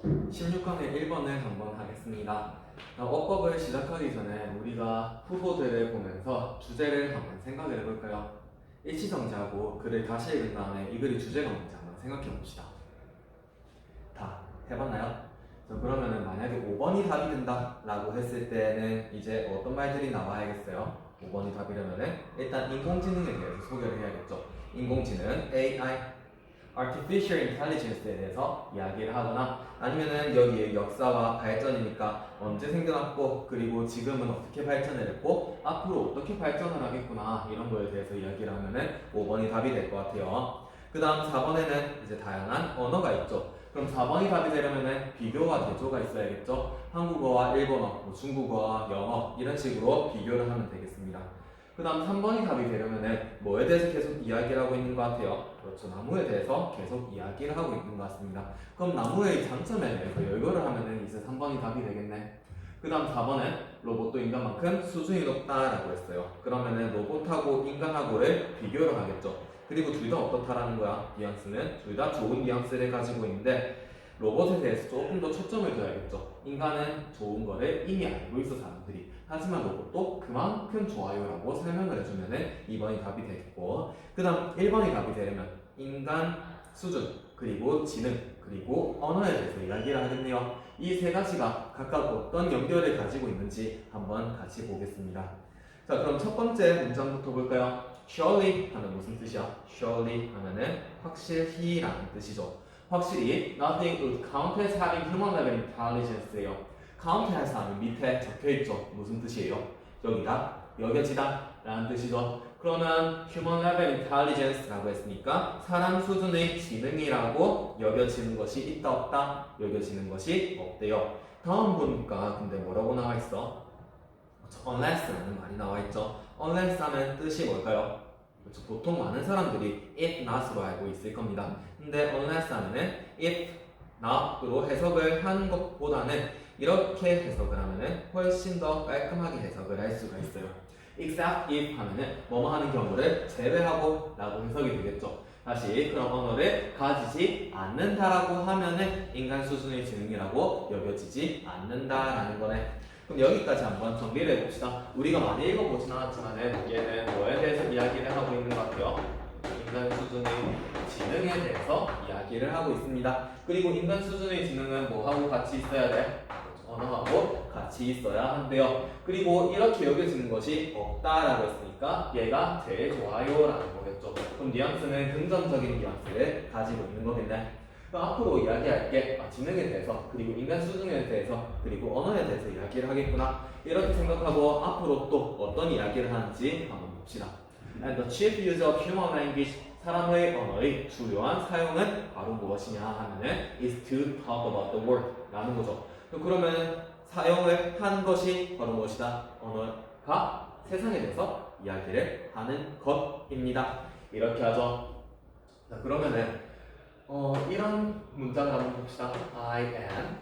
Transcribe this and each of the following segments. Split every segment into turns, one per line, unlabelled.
16강의 1번을 한번 하겠습니다. 어법을 시작하기 전에 우리가 후보들을 보면서 주제를 한번 생각을 해볼까요? 일치정지하고 글을 다시 읽은 다음에 이 글이 주제가 뭔지 한번 생각해 봅시다. 다 해봤나요? 그러면은 만약에 5번이 답이 된다 라고 했을 때는 이제 어떤 말들이 나와야겠어요? 5번이 답이려면은 일단 인공지능에 대해서 소개를 해야겠죠. 인공지능, AI, Artificial Intelligence에 대해서 이야기를 하거나 아니면은 여기에 역사와 발전이니까 언제 생겨났고 그리고 지금은 어떻게 발전을 했고 앞으로 어떻게 발전을 하겠구나 이런 거에 대해서 이야기를 하면은 5번이 답이 될 것 같아요. 그 다음 4번에는 이제 다양한 언어가 있죠. 그럼 4번이 답이 되려면은 비교와 대조가 있어야겠죠. 한국어와 일본어, 중국어와 영어 이런 식으로 비교를 하면 되겠습니다. 그 다음 3번이 답이 되려면은 뭐에 대해서 계속 이야기를 하고 있는 것 같아요? 그렇죠. 나무에 대해서 계속 이야기를 하고 있는 것 같습니다. 그럼 나무의 장점에 대해서 열거를 하면은 이제 3번이 답이 되겠네. 그 다음 4번은 로봇도 인간만큼 수준이 높다라고 했어요. 그러면은 로봇하고 인간하고를 비교를 하겠죠. 그리고 둘 다 어떻다라는 거야? 뉘앙스는 둘 다 좋은 뉘앙스를 가지고 있는데 로봇에 대해서 조금 더 초점을 둬야겠죠. 인간은 좋은 거를 이미 알고 있어 사람들이. 하지만 로봇도 그만큼 좋아요라고 설명을 해주면은 2번이 답이 되겠고, 그 다음 1번이 답이 되려면 인간 수준, 그리고 지능, 그리고 언어에 대해서 이야기를 하겠네요. 이 세 가지가 각각 어떤 연결을 가지고 있는지 한번 같이 보겠습니다. 자, 그럼 첫 번째 문장부터 볼까요? Surely 하면 무슨 뜻이야? Surely 하면은 확실히라는 뜻이죠. 확실히 nothing would count as having human level intelligence예요. count as 하면 밑에 적혀있죠. 무슨 뜻이에요? 여기다 여겨지다 라는 뜻이죠. 그러면 human level intelligence라고 했으니까 사람 수준의 지능이라고 여겨지는 것이 있다 없다? 여겨지는 것이 없대요. 다음 보니까 근데 뭐라고 나와있어? unless라는 말이 나와있죠. unless 하면 뜻이 뭘까요? 그렇죠. 보통 많은 사람들이 if not으로 알고 있을 겁니다. 근데 unless 하면은 if not으로 해석을 하는 것보다는 이렇게 해석을 하면은 훨씬 더 깔끔하게 해석을 할 수가 있어요. except if 하면은 뭐뭐 하는 경우를 제외하고 라고 해석이 되겠죠. 다시 그런 언어를 가지지 않는다라고 하면은 인간 수준의 지능이라고 여겨지지 않는다라는 거네. 그럼 여기까지 한번 정리를 해봅시다. 우리가 많이 읽어보진 않았지만은 얘는 뭐에 대해서 이야기를 하고 있는 것 같아요? 인간 수준의 지능에 대해서 이야기를 하고 있습니다. 그리고 인간 수준의 지능은 뭐하고 같이 있어야 돼? 언어하고 같이 있어야 한대요. 그리고 이렇게 여겨지는 것이 없다라고 했으니까 얘가 제일 좋아요라는 거겠죠. 그럼 뉘앙스는 긍정적인 뉘앙스를 가지고 있는 거겠네. 앞으로 이야기할 게 지능에 대해서 그리고 인간 수준에 대해서 그리고 언어에 대해서 이야기를 하겠구나 이렇게 생각하고 앞으로 또 어떤 이야기를 하는지 한번 봅시다. And the chief use of human language 사람의 언어의 주요한 사용은 바로 무엇이냐 하면은 is to talk about the world 라는 거죠. 그러면 사용을 하는 것이 바로 무엇이다? 언어가 세상에 대해서 이야기를 하는 것입니다. 이렇게 하죠. 자, 그러면은 이런 문장을 한번 봅시다. I am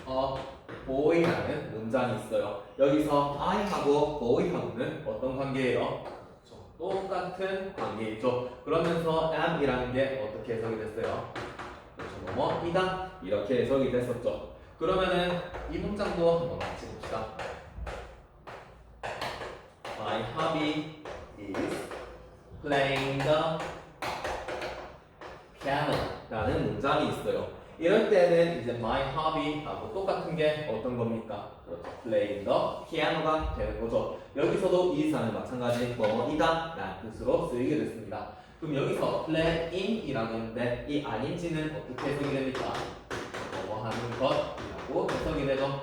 a boy라는 문장이 있어요. 여기서 I하고 boy하고는 어떤 관계예요? 그렇죠. 똑같은 관계이죠. 그러면서 am이라는 게 어떻게 해석이 됐어요? 그렇죠. 뭐뭐이다 이렇게 해석이 됐었죠. 그러면은 이 문장도 한번 같이 봅시다. My hobby is playing the piano 라는 문장이 있어요. 이럴 때는 이제 my hobby 하고 똑같은 게 어떤 겁니까? 그렇죠. playing the piano가 되는 거죠. 여기서도 is는 마찬가지 뭐뭐이다 라는 뜻으로 쓰이게 됐습니다. 그럼 여기서 playing 이라고 했는데 이 아닌지는 어떻게 해석이 됩니까? 뭐뭐 하는 것이라고 해석이 되죠.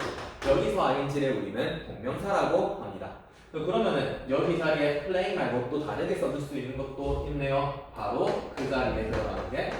여기서 아닌지를 우리는 동명사라고 합니다. 그러면은 여기 자리에 play 말고 또 다르게 써줄 수 있는 것도 있네요. 바로 그 자리에 들어가는 게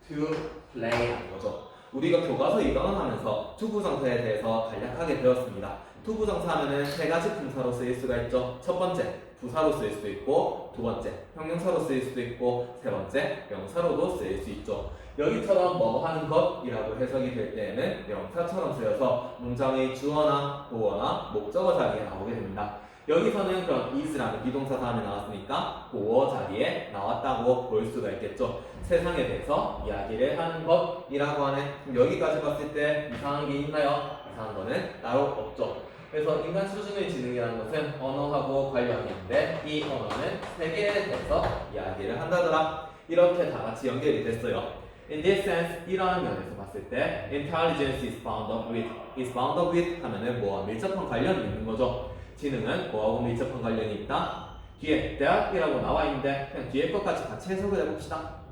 to play라는 거죠. 우리가 교과서 2강을 하면서 투부정사에 대해서 간략하게 배웠습니다. 투부정사 하면은 세 가지 품사로 쓰일 수가 있죠. 첫 번째, 부사로 쓰일 수도 있고, 두 번째, 형용사로 쓰일 수도 있고, 세 번째, 명사로도 쓰일 수 있죠. 여기처럼 뭐 하는 것이라고 해석이 될 때에는 명사처럼 쓰여서 문장의 주어나 보어나 목적어 자리에 나오게 됩니다. 여기서는 그럼 is라는 비동사 다음에 나왔으니까 보어 자리에 나왔다고 볼 수가 있겠죠. 세상에 대해서 이야기를 하는 것이라고 하네. 그럼 여기까지 봤을 때 이상한 게 있나요? 이상한 거는 따로 없죠. 그래서 인간 수준의 지능이라는 것은 언어하고 관련이 있는데 이 언어는 세계에 대해서 이야기를 한다더라. 이렇게 다 같이 연결이 됐어요. In this sense, 이러한 면에서 봤을 때 intelligence is bound up with 하면은 뭐와 밀접한 관련이 있는 거죠. 지능은 뭐하고 밀접한 관련이 있다? 뒤에 that이라고 나와 있는데 그냥 뒤에 것까지 같이 해석을 해봅시다.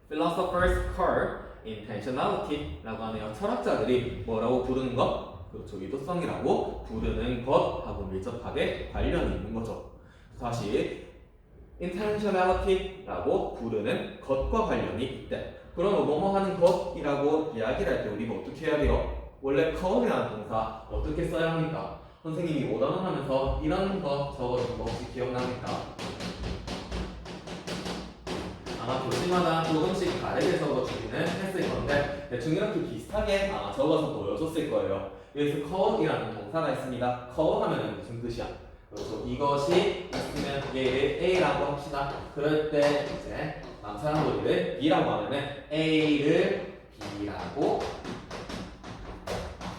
Philosophers call intentionality라고 하네요. 철학자들이 뭐라고 부르는 것? 그렇죠. 의도성이라고 부르는 것하고 밀접하게 관련이 있는 거죠. 다시 intentionality라고 부르는 것과 관련이 있대. 그러면 뭐뭐 하는 것이라고 이야기를 할 때 우리가 어떻게 해야 돼요? 원래 call이라는 동사 어떻게 써야 합니까? 선생님이 오답을 하면서 이런 거 적어준 거 혹시 기억납니까? 아마 교실마다 조금씩 다르게 적어주기는 했을 건데 대충 이렇게 비슷하게 아마 적어서 보여줬을 거예요. 여기서 call이라는 동사가 있습니다. call 하면 무슨 뜻이야? 그렇죠. 이것이 있으면 얘를 A라고 합시다. 그럴 때 이제 남사람 놀이를 B라고 하면은 A를 B라고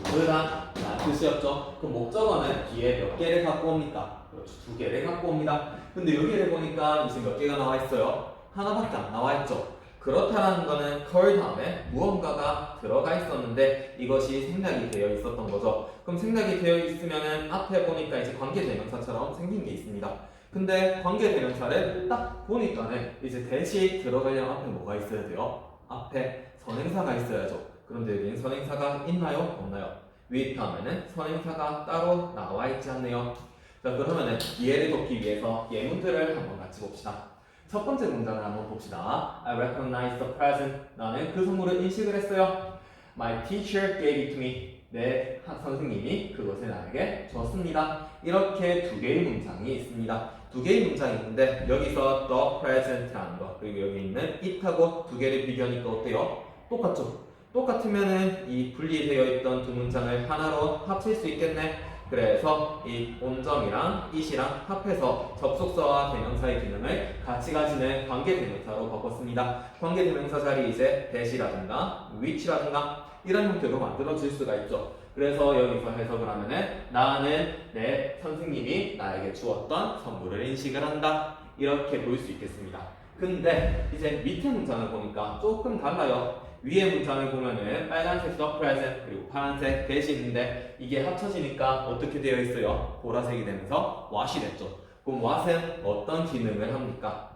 부르다 라는 뜻이었죠. 그럼 목적어는 뒤에 몇 개를 갖고 옵니까? 그렇죠. 2개를 갖고 옵니다. 근데 여기를 보니까 이제 몇 개가 나와 있어요? 하나밖에 안 나와 있죠. 그렇다는 거는 call 다음에 무언가가 들어가 있었는데 이것이 생략이 되어 있었던 거죠. 그럼 생략이 되어 있으면은 앞에 보니까 이제 관계대명사처럼 생긴 게 있습니다. 근데 관계대명사를 딱 보니까는 이제 대시 들어가려면 앞에 뭐가 있어야 돼요? 앞에 선행사가 있어야죠. 그런데 여기는 선행사가 있나요? 없나요? with 하면은 선행사가 따로 나와 있지 않네요. 자, 그러면은 이해를 돕기 위해서 예문들을 한번 같이 봅시다. 첫 번째 문장을 한번 봅시다. I recognize the present. 나는 그 선물을 인식을 했어요. My teacher gave it to me. 내 선생님이 그것을 나에게 줬습니다. 이렇게 2개의 문장이 있습니다. 2개의 문장이 있는데 여기서 the present라는 거 그리고 여기 있는 it하고 2개를 비교하니까 어때요? 똑같죠? 똑같으면은 이 분리되어 있던 2 문장을 하나로 합칠 수 있겠네. 그래서 이 온점이랑 it이랑 합해서 접속사와 대명사의 기능을 같이 가지는 관계대명사로 바꿨습니다. 관계대명사 자리 이제 that이라든가 which라든가 이런 형태로 만들어질 수가 있죠. 그래서 여기서 해석을 하면은 나는 내 선생님이 나에게 주었던 선물을 인식을 한다. 이렇게 볼 수 있겠습니다. 근데 이제 밑에 문장을 보니까 조금 달라요. 위에 문장을 보면은 빨간색 the present 그리고 파란색 that이 있는데 이게 합쳐지니까 어떻게 되어 있어요? 보라색이 되면서 what이 됐죠. 그럼 what은 어떤 기능을 합니까?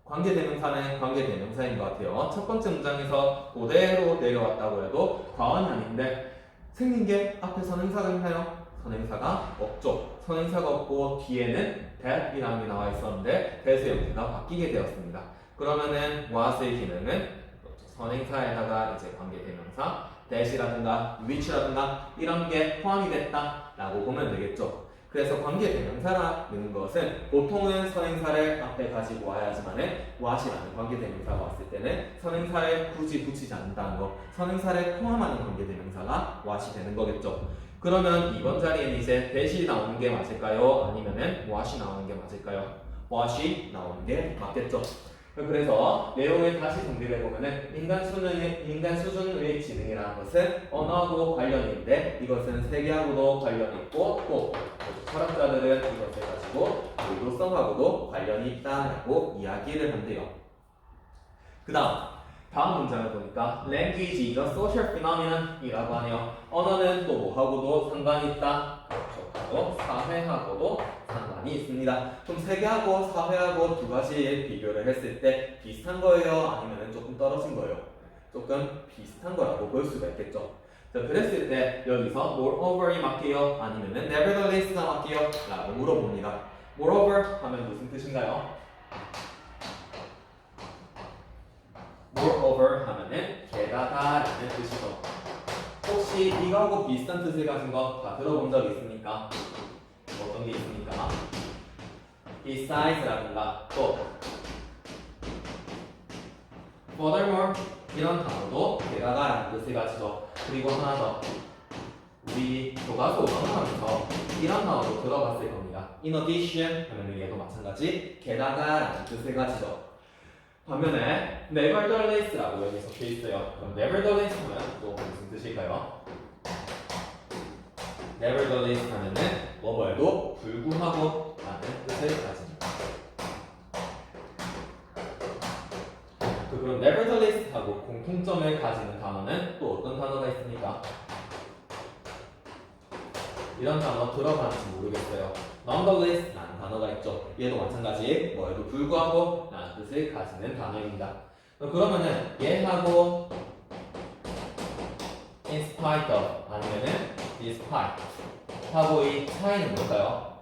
관계대명사는 관계대명사인 것 같아요. 첫 번째 문장에서 그대로 내려왔다고 해도 과언이 아닌데 생긴 게 앞에 선행사가 있나요? 선행사가 없죠. 선행사가 없고 뒤에는 that이라는 게 나와 있었는데 that의 형태가 바뀌게 되었습니다. 그러면은 what의 기능은 선행사에다가 이제 관계대명사 that이라든가 which라든가 이런 게 포함이 됐다라고 보면 되겠죠. 그래서 관계대명사라는 것은 보통은 선행사를 앞에 가지고 와야지만은 what이라는 관계대명사가 왔을 때는 선행사를 굳이 붙이지 않는다는 거, 선행사를 포함하는 관계대명사가 what이 되는 거겠죠. 그러면 이번 자리에는 이제 that이 나오는 게 맞을까요? 아니면은 what이 나오는 게 맞을까요? what이 나오는 게 맞겠죠. 그래서 내용을 다시 정리를 해보면은 인간 수준의 지능이라는 것은 언어하고 관련이 있는데 이것은 세계하고도 관련이 있고 또 철학자들은 이것을 가지고 의도성하고도 관련이 있다라고 이야기를 한대요. 그 다음 문장을 보니까 language is a social phenomenon 이라고 하네요. 언어는 또 뭐하고도 상관이 있다. 그렇죠. 바로 사회하고도 상관이 있습니다. 그럼 세계하고 사회하고 2가지의 비교를 했을 때 비슷한 거예요? 아니면 조금 떨어진 거예요? 조금 비슷한 거라고 볼 수가 있겠죠. 자, 그랬을 때 여기서 moreover이 맞게요? 아니면 nevertheless가 맞게요? 라고 물어봅니다. moreover 하면 무슨 뜻인가요? moreover 하면은 게다가 라는 뜻이죠. 혹시 이거하고 비슷한 뜻을 가진 거 다 들어본 적 있습니까? 어떤 게 있습니까? beside스라든가 또 furthermore 이런 단어도 게다가 라는 뜻을 가지죠. 그리고 하나 더 우리 교과서 언어하면서 이런 단어도 들어봤을 겁니다. in addition 하면 얘도 마찬가지 게다가 라는 뜻을 가지죠. 반면에 nevertheless라고 여기 적혀 있어요. 그럼 nevertheless 하면 또 무슨 뜻일까요? nevertheless 하면은 뭐뭐에도 불구하고 라는 뜻을 가집니다. 그럼 nevertheless하고 공통점을 가지는 단어는 또 어떤 단어가 있습니까? 이런 단어 들어봤는지 모르겠어요. nonetheless 라는 단어가 있죠. 얘도 마찬가지 뭐에도 불구하고 라는 뜻을 가지는 단어입니다. 그러면은 얘하고 in spite of 아니면은 despite 하고의 차이는 뭘까요?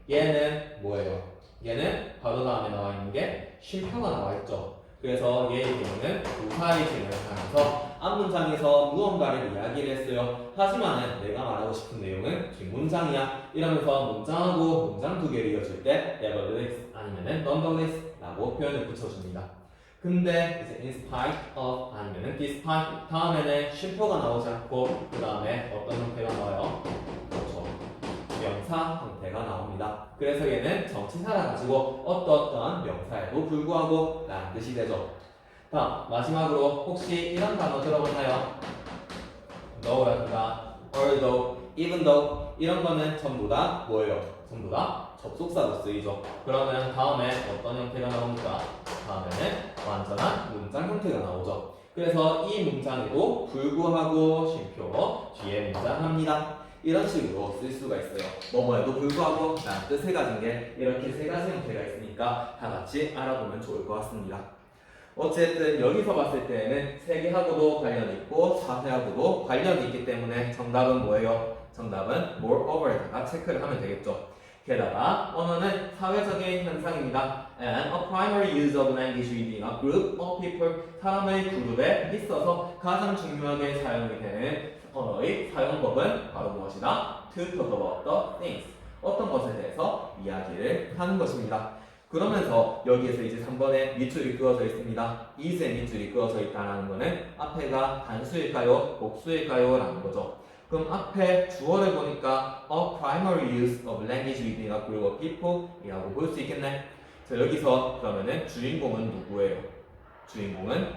얘는 뭐예요? 얘는 바로 다음에 나와 있는 게 쉼표가 나와 있죠. 그래서 얘의 기능은 부사의 기능을 하면서 앞문장에서 무언가를 이야기를 했어요. 하지만은 내가 말하고 싶은 내용은 뒷문장이야. 이러면서 문장하고 문장 두 개를 이어줄 때 nevertheless 아니면은 nonetheless 라고 표현을 붙여줍니다. 근데 이제 in spite of 아니면은 despite 다음에는 쉼표가 나오지 않고 그 다음에 어떤 형태가 나와요? 그렇죠. 명사 형태가 나옵니다. 그래서 얘는 정치사라 가지고 어떠한 명사에도 불구하고 라는 뜻이 되죠. 다음 마지막으로 혹시 이런 단어 들어봤나요? though라든가 although, even though 이런 거는 전부 다 뭐예요? 전부 다 접속사로 쓰이죠. 그러면 다음에 어떤 형태가 나옵니까? 다음에는 완전한 문장 형태가 나오죠. 그래서 이 문장에도 불구하고 쉼표 뒤에 문장합니다. 이런 식으로 쓸 수가 있어요. 뭐뭐에도 불구하고 라는 뜻을 가진 게 이렇게 세 가지 형태가 있으니까 다 같이 알아보면 좋을 것 같습니다. 어쨌든 여기서 봤을 때는 세계하고도 관련이 있고 사회하고도 관련이 있기 때문에 정답은 뭐예요? 정답은 moreover에다가 체크를 하면 되겠죠. 게다가 언어는 사회적인 현상입니다. And a primary use of language within a group of people 사람의 그룹에 있어서 가장 중요하게 사용이 되는 언어의 사용법은 바로 무엇이다? To talk about the things 어떤 것에 대해서 이야기를 하는 것입니다. 그러면서 여기에서 이제 3번에 밑줄이 그어져 있습니다. is에 밑줄이 그어져 있다는 거는 앞에가 단수일까요? 복수일까요? 라는 거죠. 그럼 앞에 주어를 보니까 a primary use of language within a group of people 이라고 볼 수 있겠네. 자, 여기서 그러면은 주인공은 누구예요? 주인공은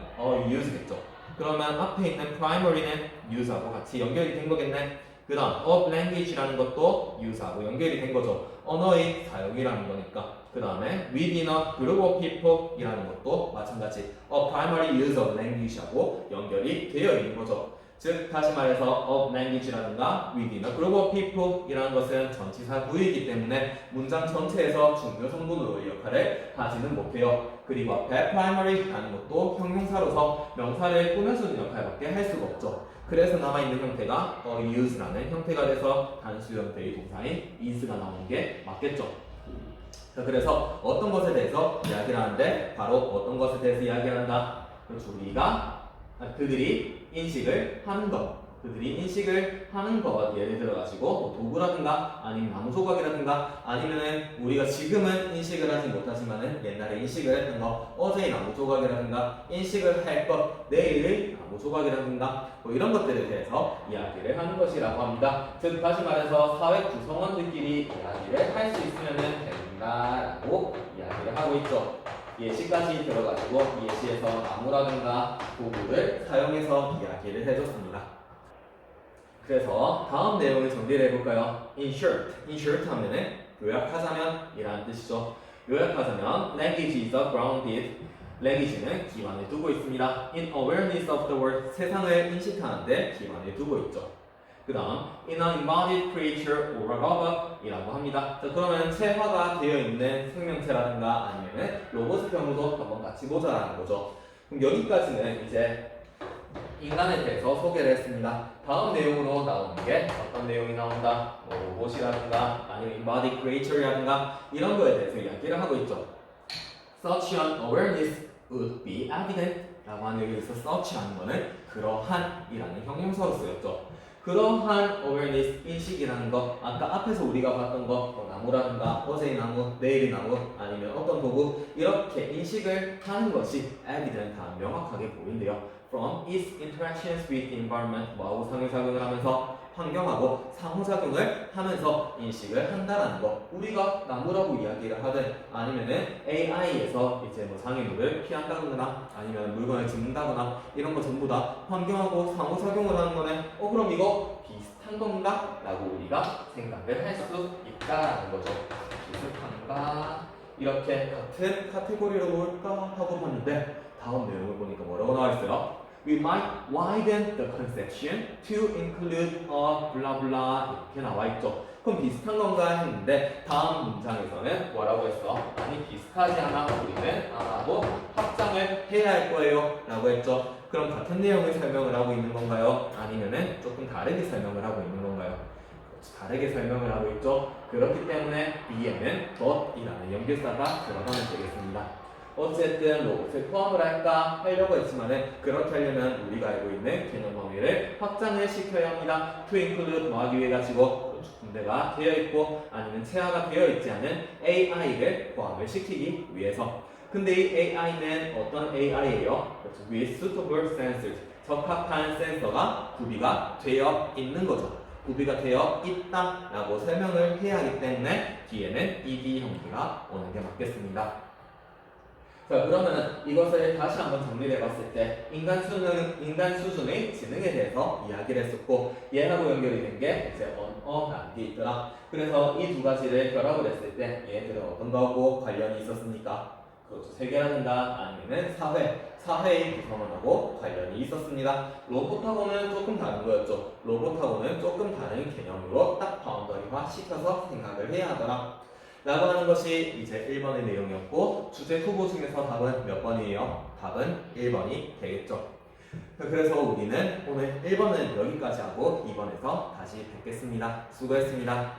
use겠죠. 그러면 앞에 있는 primary는 use하고 같이 연결이 된 거겠네. 그 다음 of language라는 것도 use하고 연결이 된 거죠. 언어의 사용이라는 거니까. 그 다음에 within a group of people 이라는 것도 마찬가지 a primary use of language하고 연결이 되어 있는 거죠. 즉 다시 말해서 of language라든가 within a group of people 이라는 것은 전치사 구이기 때문에 문장 전체에서 중요 성분으로의 역할을 하지는 못해요. 그리고 앞에 primary라는 것도 형용사로서 명사를 꾸며주는 역할밖에 할 수가 없죠. 그래서 남아있는 형태가 use라는 형태가 돼서 단수 형태의 동사인 is가 나오는 게 맞겠죠. 자, 그래서 어떤 것에 대해서 이야기를 하는데 바로 어떤 것에 대해서 이야기한다. 그렇죠. 그들이 인식을 하는 것. 그들이 인식을 하는 것 예를 들어가지고 뭐 도구라든가 아니면 나무 조각이라든가 아니면은 우리가 지금은 인식을 하지 못하지만은 옛날에 인식을 했던 거 어제의 나무 조각이라든가 인식을 할 것 내일의 나무 조각이라든가 뭐 이런 것들에 대해서 이야기를 하는 것이라고 합니다. 즉 다시 말해서 사회 구성원들끼리 이야기를 할 수 있으면은 된다라고 이야기를 하고 있죠. 예시까지 들어가지고 예시에서 나무라든가 도구를 사용해서 이야기를 해줬습니다. 그래서 다음 내용을 정리를 해볼까요? In short 하면은 요약하자면 이라는 뜻이죠. 요약하자면 language is grounded language는 기반을 두고 있습니다. In awareness of the world 세상을 인식하는데 기반을 두고 있죠. 그 다음 in an embodied creature or robot 이라고 합니다. 자, 그러면 체화가 되어 있는 생명체라든가 아니면은 로봇의 경우도 한번 같이 보자라는 거죠. 그럼 여기까지는 이제 인간에 대해서 소개를 했습니다. 다음 내용으로 나오는 게 어떤 내용이 나온다? 뭐 로봇이라든가 아니면 embodied creature라든가 이런 거에 대해서 이야기를 하고 있죠. Such an awareness would be evident 라고 하는 여기서 such 하는 거는 그러한 이라는 형용사로 쓰였죠. 그러한 awareness, 인식이라는 거 아까 앞에서 우리가 봤던 거 뭐 나무라든가 어제의 나무, 내일의 나무 아니면 어떤 도구 이렇게 인식을 하는 것이 evident, 명확하게 보인대요. from its interactions with environment 뭐하고 상호작용을 하면서 환경하고 상호작용을 하면서 인식을 한다라는 거. 우리가 나무라고 이야기를 하든 아니면은 AI에서 이제 뭐 장애물을 피한다거나 아니면 물건을 짚는다거나 이런 거 전부 다 환경하고 상호작용을 하는 거네. 그럼 이거 비슷한 건가? 라고 우리가 생각을 할 수 있다라는 거죠. 비슷한가? 이렇게 같은 카테고리로 놓을까 하고 봤는데 다음 내용을 보니까 뭐라고 나와 있어요? We might widen the conception to include a blah blah 이렇게 나와 있죠. 그럼 비슷한 건가 했는데 다음 문장에서는 뭐라고 했어? 아니 비슷하지 않아. 우리는 하고 확장을 해야 할 거예요 라고 했죠. 그럼 같은 내용을 설명을 하고 있는 건가요? 아니면은 조금 다르게 설명을 하고 있는 건가요? 다르게 설명을 하고 있죠. 그렇기 때문에 B에는 but이라는 연결사가 들어가면 되겠습니다. 어쨌든 로봇을 포함을 할까 하려고 했지만은 그렇게 하려면 우리가 알고 있는 개념 범위를 확장을 시켜야 합니다. to include 뭐하기 위해 가지고 군대가 되어 있고 아니면 체화가 되어 있지 않은 AI를 포함을 시키기 위해서. 근데 이 AI는 어떤 AI예요? with suitable sensors 적합한 센서가 구비가 되어 있는 거죠. 구비가 되어 있다라고 설명을 해야 하기 때문에 뒤에는 ED 형태가 오는 게 맞겠습니다. 자, 그러면 이것을 다시 한번 정리해 봤을 때 인간 수준의 지능에 대해서 이야기를 했었고 얘하고 연결이 된 게 이제 언어라는 게 있더라. 그래서 이 두 가지를 결합을 했을 때 얘들은 어떤 거하고 관련이 있었습니까? 그렇죠. 세계라든가 아니면 사회의 구성원하고 관련이 있었습니다. 로봇하고는 조금 다른 거였죠. 로봇하고는 조금 다른 개념으로 딱 바운더리화 시켜서 생각을 해야 하더라. 라고 하는 것이 이제 1번의 내용이었고 주제 후보 중에서 답은 몇 번이에요? 답은 1번이 되겠죠. 그래서 우리는 오늘 1번은 여기까지 하고 2번에서 다시 뵙겠습니다. 수고했습니다.